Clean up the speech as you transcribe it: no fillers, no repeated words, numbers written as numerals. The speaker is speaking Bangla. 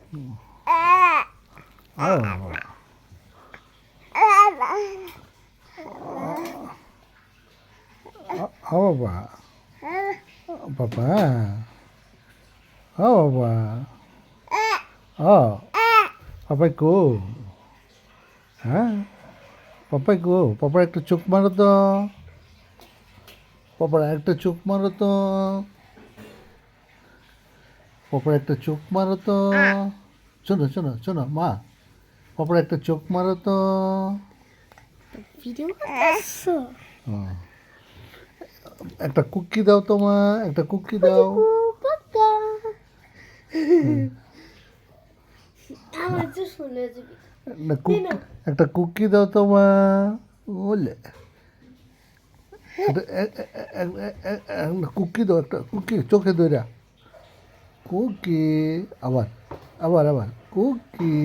ও ও বাবা বাবা ও বাবা ও পাপাই কো হ্যাঁ পাপাই কো পাপার একটা চোখ মারো তো পাপার একটা চোখ মারো তো পাপার একটা চোখ মারো তো শোনো শোনো শোনো মা পাপার একটা চোখ মারো তো ভিডিও করতেছো? একটা কুকি দাও তো মা একটা কুকি দাও পাকা আমার যে শুনে যাবি না কুকি একটা কুকি দাও তো মা বলে একটা কুকি দাও একটা কুকি চোখে ধরা কুকি আবার আবার আবার কুকি